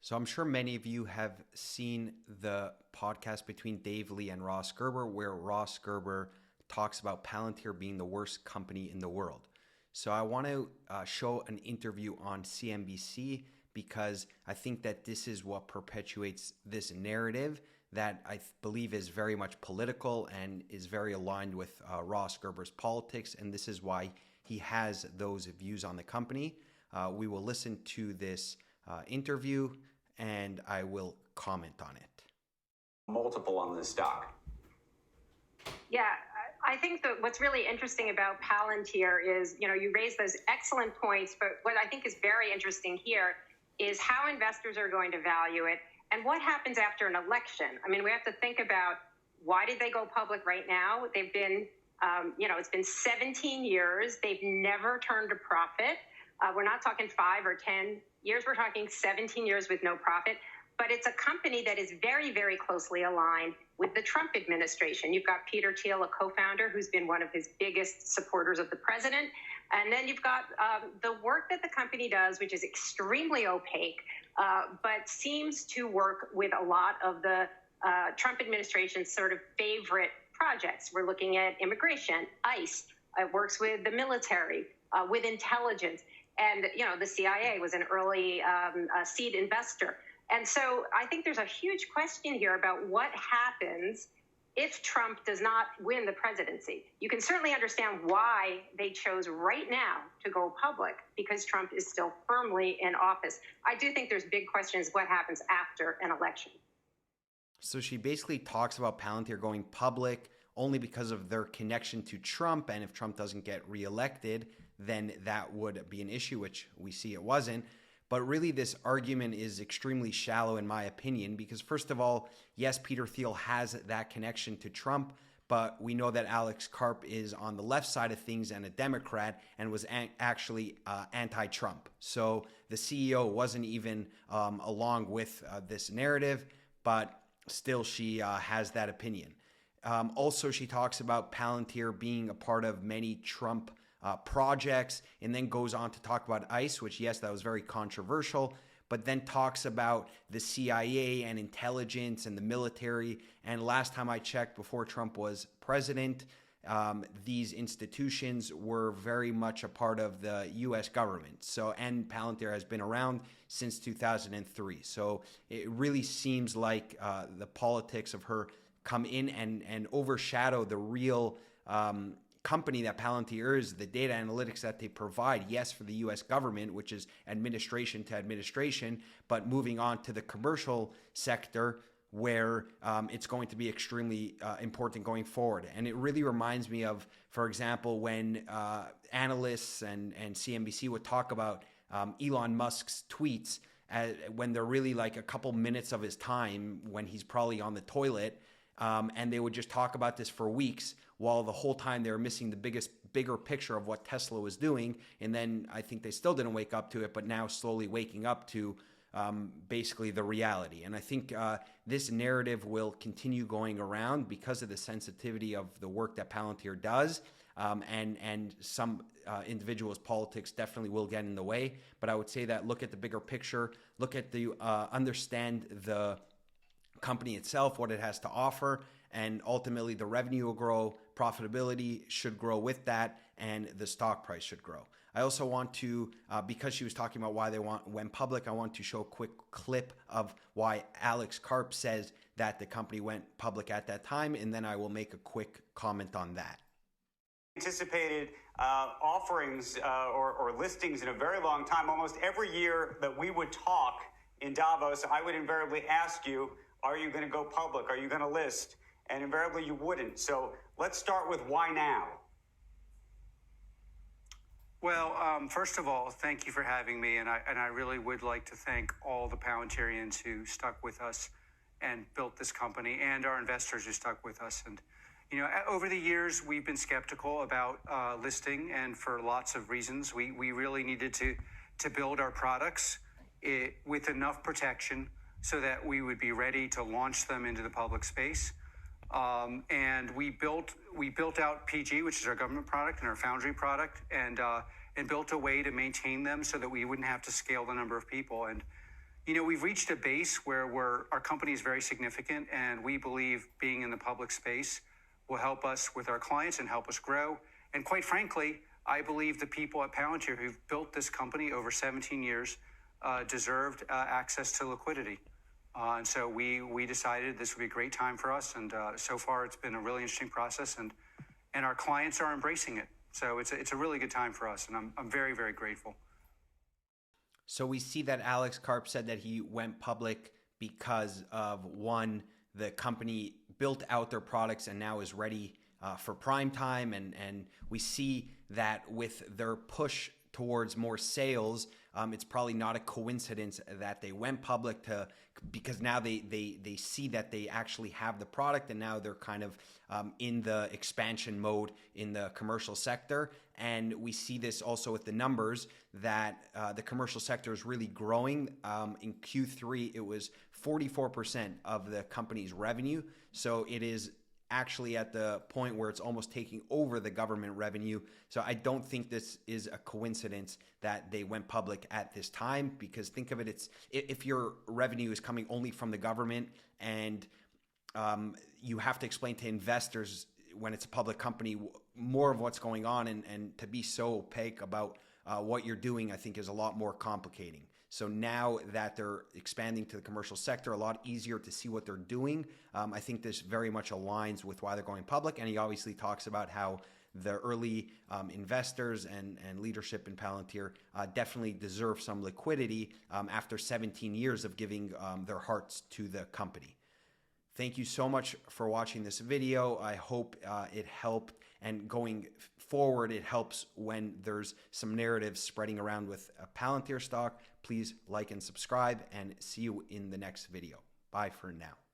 So I'm sure many of you have seen the podcast between Dave Lee and Ross Gerber, where Ross Gerber talks about Palantir being the worst company in the world. So I want to show an interview on CNBC because I think that this is what perpetuates this narrative that I believe is very much political and is very aligned with Ross Gerber's politics. And this is why he has those views on the company. We will listen to this interview and I will comment on it. Multiple on this stock. Yeah, I think that what's really interesting about Palantir is, you raise those excellent points, but what I think is very interesting here is how investors are going to value it and what happens after an election. I mean, we have to think about why did they go public right now? They've been, it's been 17 years. They've never turned a profit. We're not talking 5 or 10 years. We're talking 17 years with no profit. But it's a company that is very, very closely aligned with the Trump administration. You've got Peter Thiel, a co-founder, who's been one of his biggest supporters of the president. And then you've got the work that the company does, which is extremely opaque, but seems to work with a lot of the Trump administration's sort of favorite projects. We're looking at immigration, ICE. It works with the military, with intelligence. And, the CIA was an early seed investor. And so I think there's a huge question here about what happens if Trump does not win the presidency. You can certainly understand why they chose right now to go public, because Trump is still firmly in office. I do think there's big questions what happens after an election. So she basically talks about Palantir going public only because of their connection to Trump. And if Trump doesn't get reelected, then that would be an issue, which we see it wasn't. But really, this argument is extremely shallow, in my opinion, because first of all, yes, Peter Thiel has that connection to Trump, but we know that Alex Karp is on the left side of things and a Democrat and was actually anti-Trump. So the CEO wasn't even along with this narrative, but still she has that opinion. Also, she talks about Palantir being a part of many Trump projects, and then goes on to talk about ICE, which, yes, that was very controversial, but then talks about the CIA and intelligence and the military. And last time I checked, before Trump was president, these institutions were very much a part of the U.S. government. So, and Palantir has been around since 2003. So it really seems like the politics of her come in and overshadow the real company that Palantir is, the data analytics that they provide, yes, for the U.S. government, which is administration to administration, but moving on to the commercial sector where it's going to be extremely important going forward. And it really reminds me of, for example, when analysts and CNBC would talk about Elon Musk's tweets when they're really like a couple minutes of his time when he's probably on the toilet, and they would just talk about this for weeks, while the whole time they were missing the bigger picture of what Tesla was doing. And then I think they still didn't wake up to it, but now slowly waking up to basically the reality. And I think this narrative will continue going around because of the sensitivity of the work that Palantir does. And some individuals' politics definitely will get in the way. But I would say that look at the bigger picture, look at understand the company itself, what it has to offer, and ultimately the revenue will grow, profitability should grow with that, and the stock price should grow. I also want to, because she was talking about why they went public, I want to show a quick clip of why Alex Karp says that the company went public at that time, and then I will make a quick comment on that. Anticipated offerings or listings in a very long time. Almost every year that we would talk in Davos, I would invariably ask you, are you going to go public? Are you going to list? And invariably you wouldn't. So let's start with why now? Well, first of all, thank you for having me. And I really would like to thank all the Palantirians who stuck with us and built this company, and our investors who stuck with us. And, over the years, we've been skeptical about listing, and for lots of reasons. We really needed to build our products with enough protection so that we would be ready to launch them into the public space. And we built out PG, which is our government product, and our Foundry product, and built a way to maintain them so that we wouldn't have to scale the number of people. And we've reached a base where our company is very significant, and we believe being in the public space will help us with our clients and help us grow. And quite frankly, I believe the people at Palantir who've built this company over 17 years deserved access to liquidity. And so we decided this would be a great time for us. And so far, it's been a really interesting process, and our clients are embracing it. So it's a really good time for us, and I'm very, very grateful. So we see that Alex Karp said that he went public because of, one, the company built out their products and now is ready for prime time. And we see that with their push towards more sales, it's probably not a coincidence that they went public because now they see that they actually have the product, and now they're kind of in the expansion mode in the commercial sector. And we see this also with the numbers that the commercial sector is really growing. In Q3, it was 44% of the company's revenue. So it is actually at the point where it's almost taking over the government revenue. So I don't think this is a coincidence that they went public at this time, because think of it, if your revenue is coming only from the government and you have to explain to investors when it's a public company more of what's going on, and to be so opaque about what you're doing, I think is a lot more complicating. So now that they're expanding to the commercial sector, a lot easier to see what they're doing. I think this very much aligns with why they're going public. And he obviously talks about how the early investors and leadership in Palantir definitely deserve some liquidity after 17 years of giving their hearts to the company. Thank you so much for watching this video. I hope it helped, and going forward, it helps when there's some narratives spreading around with a Palantir stock. Please like and subscribe, and see you in the next video. Bye for now.